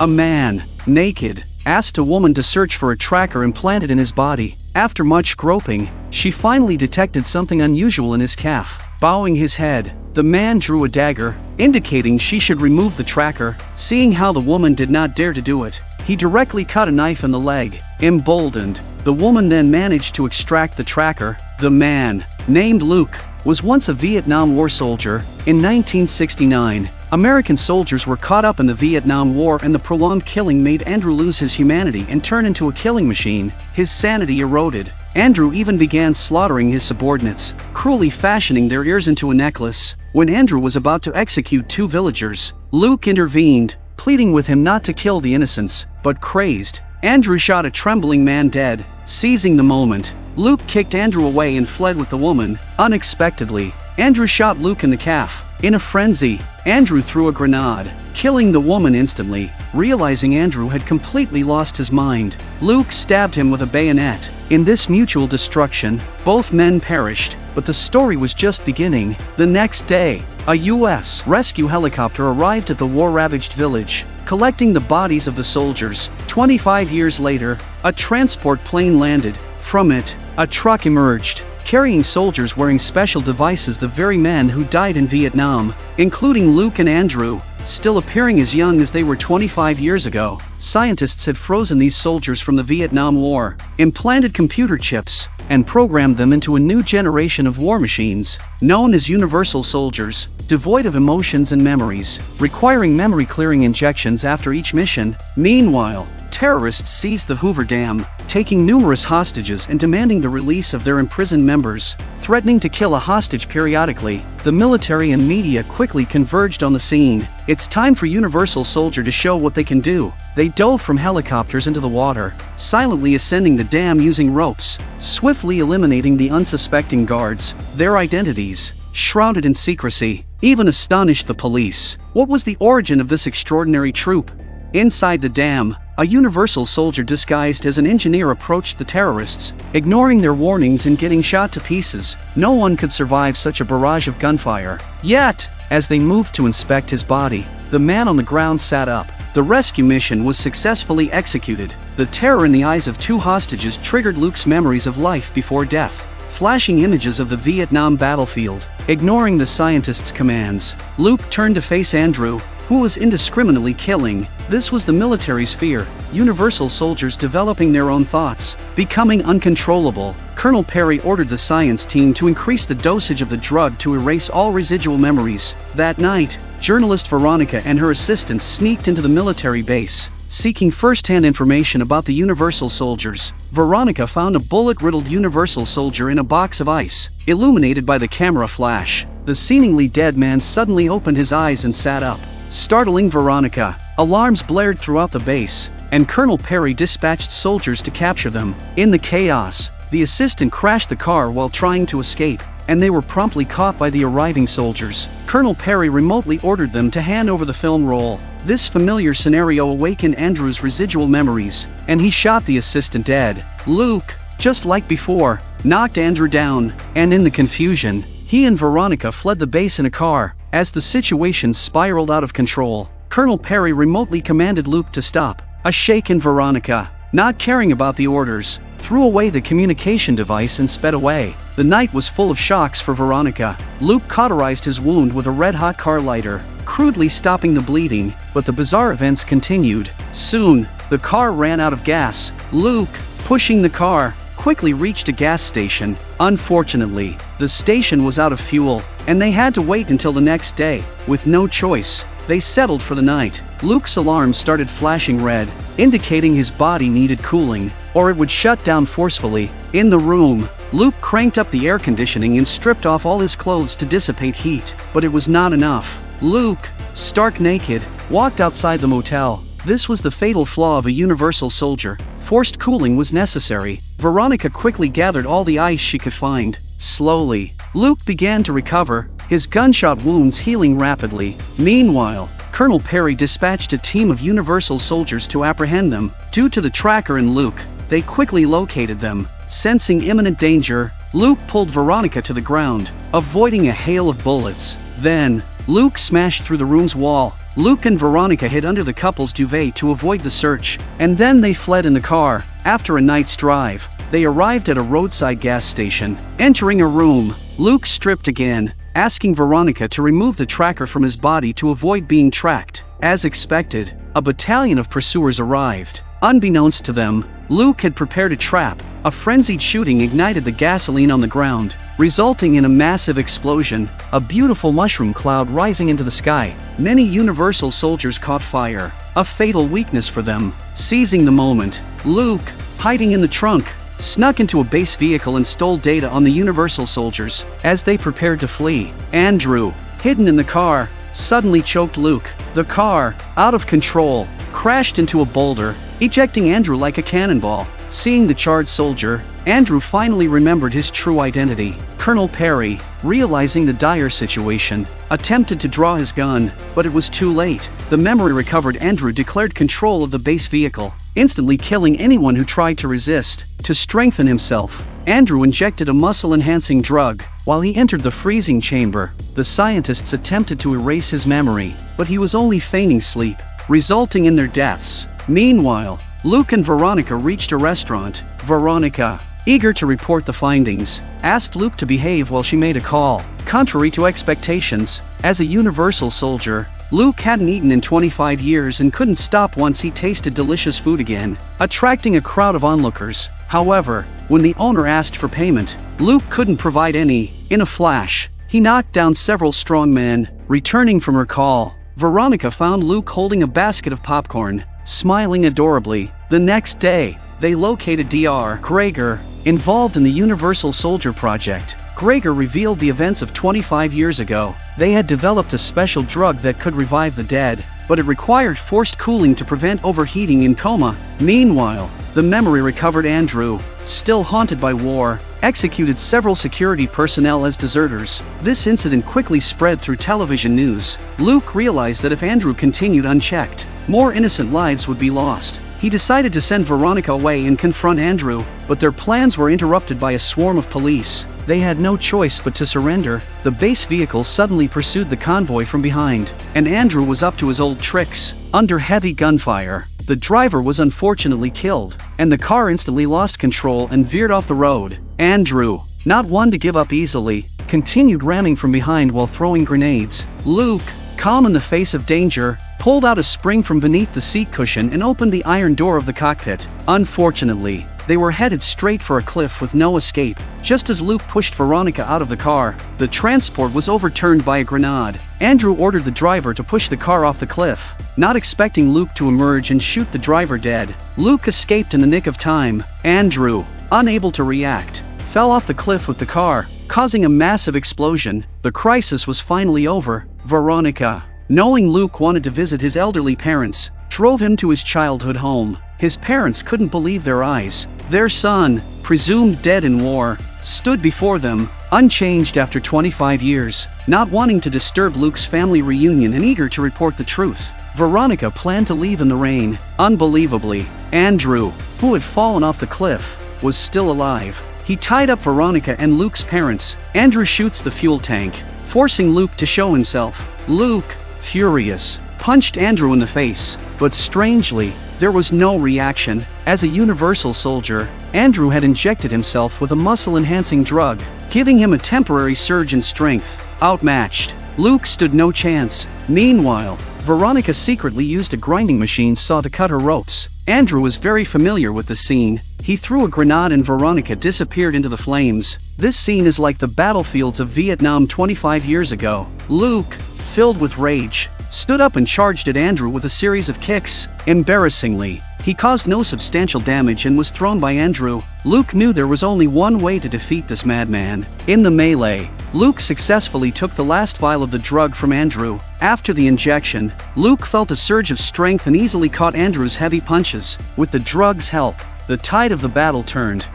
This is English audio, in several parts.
A man, naked, asked a woman to search for a tracker implanted in his body. After much groping, she finally detected something unusual in his calf. Bowing his head, the man drew a dagger, indicating she should remove the tracker. Seeing how the woman did not dare to do it, he directly cut a knife in the leg. Emboldened, the woman then managed to extract the tracker. The man, named Luke, was once a Vietnam War soldier. In 1969, American soldiers were caught up in the Vietnam War, and the prolonged killing made Andrew lose his humanity and turn into a killing machine. His sanity eroded. Andrew even began slaughtering his subordinates, cruelly fashioning their ears into a necklace. When Andrew was about to execute 2 villagers, Luke intervened, pleading with him not to kill the innocents. But crazed, Andrew shot a trembling man dead. Seizing the moment, Luke kicked Andrew away and fled with the woman. Unexpectedly, Andrew shot Luke in the calf. In a frenzy, Andrew threw a grenade, killing the woman instantly. Realizing Andrew had completely lost his mind, Luke stabbed him with a bayonet. In this mutual destruction, both men perished, but the story was just beginning. The next day, a U.S. rescue helicopter arrived at the war-ravaged village, collecting the bodies of the soldiers. 25 years later, a transport plane landed. From it, a truck emerged, carrying soldiers wearing special devices, the very men who died in Vietnam, including Luke and Andrew, still appearing as young as they were 25 years ago. Scientists had frozen these soldiers from the Vietnam War, implanted computer chips, and programmed them into a new generation of war machines, known as universal soldiers, devoid of emotions and memories, requiring memory-clearing injections after each mission. Meanwhile, terrorists seized the Hoover Dam, taking numerous hostages and demanding the release of their imprisoned members, threatening to kill a hostage periodically. The military and media quickly converged on the scene. It's time for Universal Soldier to show what they can do. They dove from helicopters into the water, silently ascending the dam using ropes, swiftly eliminating the unsuspecting guards. Their identities, shrouded in secrecy, even astonished the police. What was the origin of this extraordinary troop? Inside the dam, a Universal Soldier disguised as an engineer approached the terrorists, ignoring their warnings and getting shot to pieces. No one could survive such a barrage of gunfire. Yet, as they moved to inspect his body, the man on the ground sat up. The rescue mission was successfully executed. The terror in the eyes of 2 hostages triggered Luke's memories of life before death, flashing images of the Vietnam battlefield. Ignoring the scientist's commands, Luke turned to face Andrew, who was indiscriminately killing. This was the military's fear, Universal Soldiers developing their own thoughts, becoming uncontrollable. Colonel Perry ordered the science team to increase the dosage of the drug to erase all residual memories. That night, journalist Veronica and her assistants sneaked into the military base, seeking first-hand information about the Universal Soldiers. Veronica found a bullet-riddled Universal Soldier in a box of ice, illuminated by the camera flash. The seemingly dead man suddenly opened his eyes and sat up, startling Veronica. Alarms blared throughout the base, and Colonel Perry dispatched soldiers to capture them. In the chaos, the assistant crashed the car while trying to escape, and they were promptly caught by the arriving soldiers. Colonel Perry remotely ordered them to hand over the film roll. This familiar scenario awakened Andrew's residual memories, and he shot the assistant dead. Luke, just like before, knocked Andrew down, and in the confusion, he and Veronica fled the base in a car. As the situation spiraled out of control, Colonel Perry remotely commanded Luke to stop. A shaken Veronica, not caring about the orders, threw away the communication device and sped away. The night was full of shocks for Veronica. Luke cauterized his wound with a red-hot car lighter, crudely stopping the bleeding, but the bizarre events continued. Soon, the car ran out of gas. Luke, pushing the car, quickly reached a gas station. Unfortunately, the station was out of fuel, and they had to wait until the next day. With no choice, they settled for the night. Luke's alarm started flashing red, indicating his body needed cooling, or it would shut down forcefully. In the room, Luke cranked up the air conditioning and stripped off all his clothes to dissipate heat, but it was not enough. Luke, stark naked, walked outside the motel. This was the fatal flaw of a Universal Soldier. Forced cooling was necessary. Veronica quickly gathered all the ice she could find. Slowly, Luke began to recover, his gunshot wounds healing rapidly. Meanwhile, Colonel Perry dispatched a team of Universal Soldiers to apprehend them. Due to the tracker and Luke, they quickly located them. Sensing imminent danger, Luke pulled Veronica to the ground, avoiding a hail of bullets. Then, Luke smashed through the room's wall, Luke and Veronica hid under the couple's duvet to avoid the search, and then they fled in the car. After a night's drive, they arrived at a roadside gas station. Entering a room, Luke stripped again, asking Veronica to remove the tracker from his body to avoid being tracked. As expected, a battalion of pursuers arrived. Unbeknownst to them, Luke had prepared a trap. A frenzied shooting ignited the gasoline on the ground, resulting in a massive explosion, a beautiful mushroom cloud rising into the sky. Many Universal soldiers caught fire, a fatal weakness for them. Seizing the moment, Luke, hiding in the trunk, snuck into a base vehicle and stole data on the Universal soldiers. As they prepared to flee, Andrew, hidden in the car, suddenly choked Luke. The car, out of control, crashed into a boulder, ejecting Andrew like a cannonball. Seeing the charred soldier, Andrew finally remembered his true identity. Colonel Perry, realizing the dire situation, attempted to draw his gun, but it was too late. The memory recovered Andrew declared control of the base vehicle, instantly killing anyone who tried to resist. To strengthen himself, Andrew injected a muscle-enhancing drug. While he entered the freezing chamber, the scientists attempted to erase his memory, but he was only feigning sleep, resulting in their deaths. Meanwhile, Luke and Veronica reached a restaurant. Veronica, eager to report the findings, asked Luke to behave while she made a call. Contrary to expectations, as a Universal soldier, Luke hadn't eaten in 25 years and couldn't stop once he tasted delicious food again, attracting a crowd of onlookers. However, when the owner asked for payment, Luke couldn't provide any. In a flash, he knocked down several strong men. Returning from her call, Veronica found Luke holding a basket of popcorn, smiling adorably. The next day, they located Dr. Gregor, involved in the Universal Soldier Project. Gregor revealed the events of 25 years ago. They had developed a special drug that could revive the dead, but it required forced cooling to prevent overheating in coma. Meanwhile, the memory recovered Andrew, still haunted by war, executed several security personnel as deserters. This incident quickly spread through television news. Luke realized that if Andrew continued unchecked, more innocent lives would be lost. He decided to send Veronica away and confront Andrew, but their plans were interrupted by a swarm of police. They had no choice but to surrender. The base vehicle suddenly pursued the convoy from behind, and Andrew was up to his old tricks. Under heavy gunfire, the driver was unfortunately killed, and the car instantly lost control and veered off the road. Andrew, not one to give up easily, continued ramming from behind while throwing grenades. Luke, calm in the face of danger, pulled out a spring from beneath the seat cushion and opened the iron door of the cockpit. Unfortunately, they were headed straight for a cliff with no escape. Just as Luke pushed Veronica out of the car, the transport was overturned by a grenade. Andrew ordered the driver to push the car off the cliff, not expecting Luke to emerge and shoot the driver dead. Luke escaped in the nick of time. Andrew, unable to react, fell off the cliff with the car, causing a massive explosion. The crisis was finally over. Veronica, knowing Luke wanted to visit his elderly parents, drove him to his childhood home. His parents couldn't believe their eyes. Their son, presumed dead in war, stood before them, unchanged after 25 years. Not wanting to disturb Luke's family reunion and eager to report the truth, Veronica planned to leave in the rain. Unbelievably, Andrew, who had fallen off the cliff, was still alive. He tied up Veronica and Luke's parents. Andrew shoots the fuel tank, forcing Luke to show himself. Luke, furious, punched Andrew in the face, but strangely, there was no reaction. As a Universal soldier, Andrew had injected himself with a muscle-enhancing drug, giving him a temporary surge in strength. Outmatched, Luke stood no chance. Meanwhile, Veronica secretly used a grinding machine saw to cut her ropes. Andrew was very familiar with the scene. He threw a grenade and Veronica disappeared into the flames. This scene is like the battlefields of Vietnam 25 years ago. Luke, filled with rage, stood up and charged at Andrew with a series of kicks. Embarrassingly, he caused no substantial damage and was thrown by Andrew. Luke knew there was only one way to defeat this madman. In the melee, Luke successfully took the last vial of the drug from Andrew. After the injection, Luke felt a surge of strength and easily caught Andrew's heavy punches. With the drug's help, the tide of the battle turned.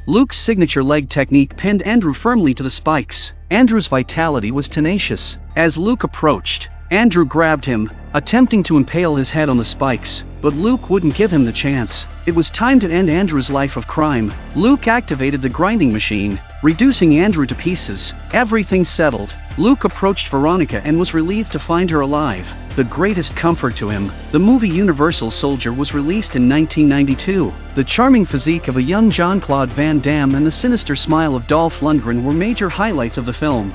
Luke's signature leg technique pinned Andrew firmly to the spikes. Andrew's vitality was tenacious. As Luke approached, Andrew grabbed him, attempting to impale his head on the spikes, but Luke wouldn't give him the chance. It was time to end Andrew's life of crime. Luke activated the grinding machine, reducing Andrew to pieces. Everything settled. Luke approached Veronica and was relieved to find her alive, the greatest comfort to him. The movie Universal Soldier was released in 1992. The charming physique of a young Jean-Claude Van Damme and the sinister smile of Dolph Lundgren were major highlights of the film.